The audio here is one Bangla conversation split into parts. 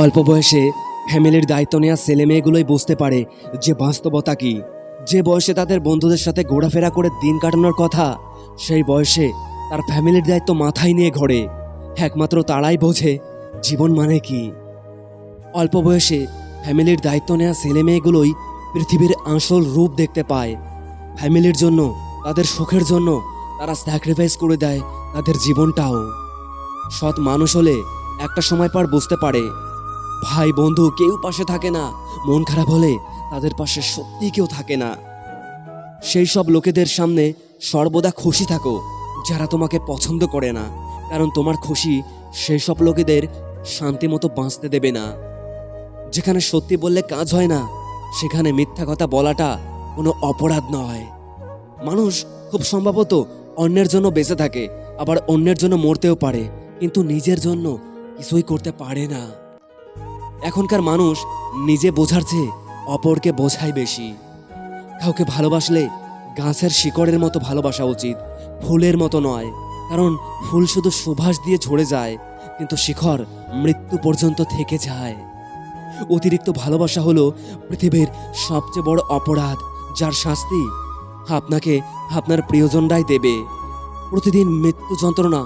অল্প বয়সে ফ্যামিলির দায়িত্ব নেওয়া ছেলেমেয়েগুলোই বুঝতে পারে যে বাস্তবতা কী। যে বয়সে তাদের বন্ধুদের সাথে ঘোরাফেরা করে দিন কাটানোর কথা, সেই বয়সে তার ফ্যামিলির দায়িত্ব মাথায় নিয়ে ঘোরে। একমাত্র তারাই বোঝে জীবন মানে কি। অল্প বয়সে ফ্যামিলির দায়িত্ব নেওয়া ছেলেমেয়েগুলোই পৃথিবীর আসল রূপ দেখতে পায়। ফ্যামিলির জন্য, তাদের সুখের জন্য তারা স্যাক্রিফাইস করে দেয় তাদের জীবনটাও। সৎ মানুষ হলে একটা সময় পর বুঝতে পারে ভাই বন্ধু কেউ পাশে থাকে না। মন খারাপ হলে তাদের পাশে সত্যি কেউ থাকে না। সেই সব লোকেদের সামনে সর্বদা খুশি থাকো যারা তোমাকে পছন্দ করে না, কারণ তোমার খুশি সেই সব লোকেদের শান্তি মতো বাঁচতে দেবে না। যেখানে সত্যি বললে কাজ হয় না, সেখানে মিথ্যা কথা বলাটা কোনো অপরাধ নয়। মানুষ খুব সম্ভবত অন্যের জন্য বেঁচে থাকে, আবার অন্যের জন্য মরতেও পারে, কিন্তু নিজের জন্য কিছুই করতে পারে না। এখনকার মানুষ নিজে বোঝার চেয়ে অপরকে বোঝায় বেশি। কাউকে ভালোবাসলে গাছের শিকড়ের মতো ভালোবাসা উচিত, ফুলের মতো নয়। কারণ ফুল শুধু সুবাস দিয়ে ঝরে যায়, কিন্তু শিকড় মৃত্যু পর্যন্ত থেকে যায়। অতিরিক্ত ভালোবাসা হলো পৃথিবীর সবচেয়ে বড় অপরাধ, যার শাস্তি আপনাকে আপনার প্রিয়জনরাই দেবে। প্রতিদিন মৃত্যু যন্ত্রণা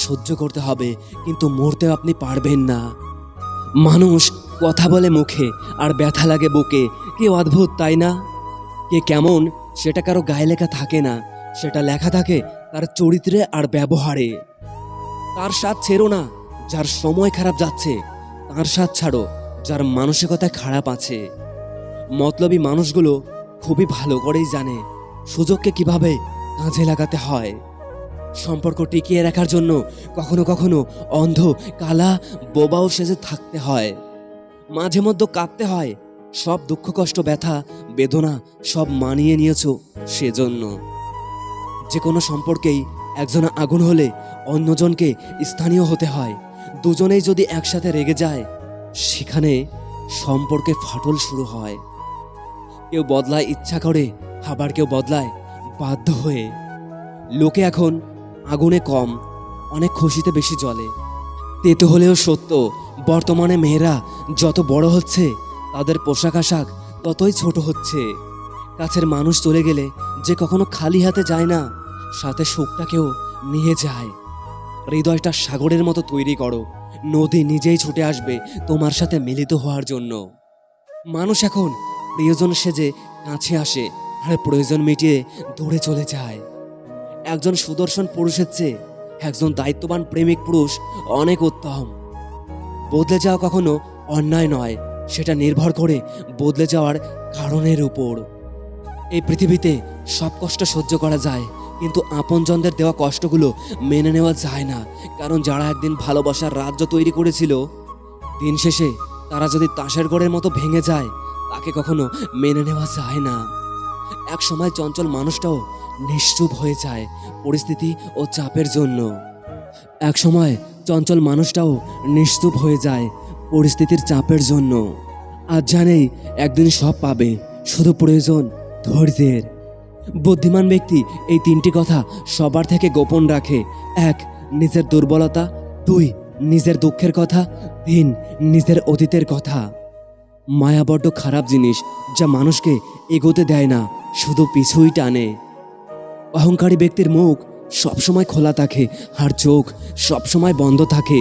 সহ্য করতে হবে, কিন্তু মরতে আপনি পারবেন না। মানুষ কথা বলে মুখে আর ব্যথা লাগে বুকে। কেউ অদ্ভুত তাই না? কে কেমন সেটা কারো গায়ে লেখা থাকে না, সেটা লেখা থাকে তার চরিত্রে আর ব্যবহারে। তার সাথ ছেড়ো না যার সময় খারাপ যাচ্ছে, তার সাথ ছাড়ো যার মানসিকতা খারাপ আছে। মতলবী মানুষগুলো খুবই ভালো করেই জানে সুযোগকে কিভাবে কাজে লাগাতে হয়। সম্পর্ক টিকিয়ে রাখার জন্য কখনো কখনো অন্ধ, কালা, বোবাও সেজে থাকতে হয়। মাঝে মধ্যে কাঁদতে হয়। সব দুঃখ কষ্ট, ব্যথা বেদনা সব মানিয়ে নিয়েছো সেজন্য। যে কোনো সম্পর্কেই একজন আগুন হলে অন্যজনকে স্থানীয় হতে হয়। দুজনেই যদি একসাথে রেগে যায়, সেখানে সম্পর্কে ফাটল শুরু হয়। কেউ বদলায় ইচ্ছা করে, আবার কেউ বদলায় বাধ্য হয়ে। লোকে এখন আগুনে কম, অনেক খুশিতে বেশি জ্বলে। তেতো হলেও সত্য, বর্তমানে মেয়েরা যত বড় হচ্ছে, তাদের পোশাক আশাক ততই ছোট হচ্ছে। কাছের মানুষ চলে গেলে যে কখনো খালি হাতে যায় না, সাথে সুখটাকেও নিয়ে যায়। হৃদয়টা সাগরের মতো তৈরি করো, নদী নিজেই ছুটে আসবে তোমার সাথে মিলিত হওয়ার জন্য। মানুষ এখন প্রিয়জন সেজে কাছে আসে, আর প্রয়োজন মিটিয়ে দূরে চলে যায়। একজন সুদর্শন পুরুষের চেয়ে একজন দায়িত্ববান প্রেমিক পুরুষ অনেক উত্তম। বদলে যাওয়া কখনো অন্যায় নয়, সেটা নির্ভর করে বদলে যাওয়ার কারণের উপর। এই পৃথিবীতে সব কষ্ট সহ্য করা যায়, কিন্তু আপনজনদের দেওয়া কষ্টগুলো মেনে নেওয়া যায় না। কারণ যারা একদিন ভালোবাসার রাজ্য তৈরি করেছিল, দিন শেষে তারা যদি তাসের ঘরের মতো ভেঙে যায়, তাকে কখনো মেনে নেওয়া যায় না। এক সময় চঞ্চল মানুষটাও নিশ্চুপ হয়ে যায় পরিস্থিতি ও চাপের জন্য। এক সময় চঞ্চল মানুষটাও নিশ্চুপ হয়ে যায় পরিস্থিতির চাপের জন্য। আজ জানেই একদিন সব পাবে, শুধু প্রয়োজন ধৈর্যের। বুদ্ধিমান ব্যক্তি এই তিনটি কথা সবার থেকে গোপন রাখে। 1. নিজের দুর্বলতা। 2. নিজের দুঃখের কথা। 3. নিজের অতীতের কথা। মায়া বড্ড খারাপ জিনিস, যা মানুষকে এগোতে দেয় না, শুধু পিছুই টানে। অহংকারী ব্যক্তির মুখ সবসময় খোলা থাকে, আর চোখ সবসময় বন্ধ থাকে।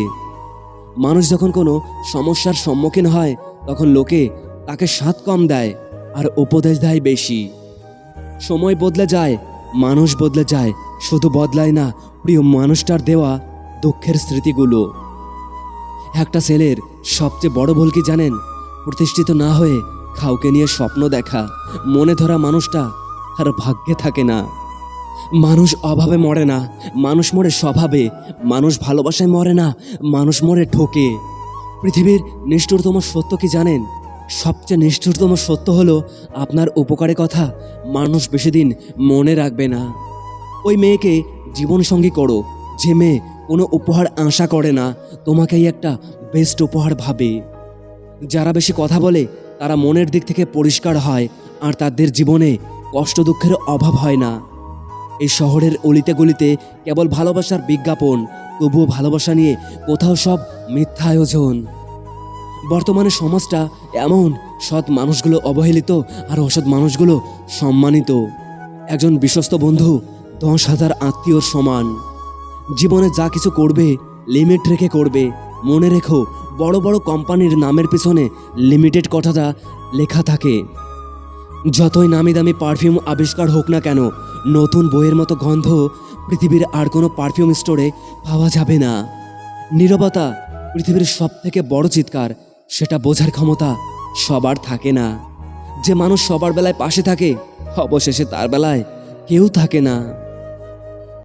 মানুষ যখন কোনো সমস্যার সম্মুখীন হয়, তখন লোকে তাকে সাথ কম দেয় আর উপদেশ দেয় বেশি। সময় বদলে যায়, মানুষ বদলে যায়, শুধু বদলায় না প্রিয় মানুষটার দেওয়া দুঃখের স্মৃতিগুলো। একটা ছেলের সবচেয়ে বড় ভুল কি জানেন? প্রতিষ্ঠিত না হয়ে কাউকে নিয়ে স্বপ্ন দেখা। মনে ধরা মানুষটা আর ভাগ্যে থাকে না। মানুষ অভাবে মরে না, মানুষ মরে স্বভাবে। মানুষ ভালোবাসায় মরে না, মানুষ মরে ঠকে। পৃথিবীর নিষ্ঠুরতম সত্য কি জানেন? সবচেয়ে নিষ্ঠুরতম সত্য হলো আপনার উপকারের কথা মানুষ বেশি দিন মনে রাখবে না। ওই মেয়েকে জীবনসঙ্গী করো যে মেয়ে কোনো উপহার আশা করে না, তোমাকেই একটা বেস্ট উপহার ভাবে। যারা বেশি কথা বলে তারা মনের দিক থেকে পরিষ্কার হয়, আর তাদের জীবনে কষ্ট দুঃখের অভাব হয় না। এই শহরের অলিতে গলিতে কেবল ভালোবাসার বিজ্ঞাপন, তবুও ভালোবাসা নিয়ে কোথাও সব মিথ্যা আয়োজন। বর্তমানে সমাজটা এমন, সৎ মানুষগুলো অবহেলিত আর অসৎ মানুষগুলো সম্মানিত। একজন বিশ্বস্ত বন্ধু 10,000 আত্মীয়র সমান। জীবনে যা কিছু করবে লিমিট রেখে করবে। মনে রেখো, বড় বড় কোম্পানির নামের পিছনে লিমিটেড কথাটা লেখা থাকে। যতই নামি দামি পারফিউম আবিষ্কার হোক না কেন, নতুন বইয়ের মতো গন্ধ পৃথিবীর আর কোনো পারফিউম স্টোরে পাওয়া যাবে না। নীরবতা পৃথিবীর সব থেকে বড় চিৎকার, সেটা বোঝার ক্ষমতা সবার থাকে না। যে মানুষ সবার বেলায় পাশে থাকে, অবশেষে তার বেলায় কেউ থাকে না।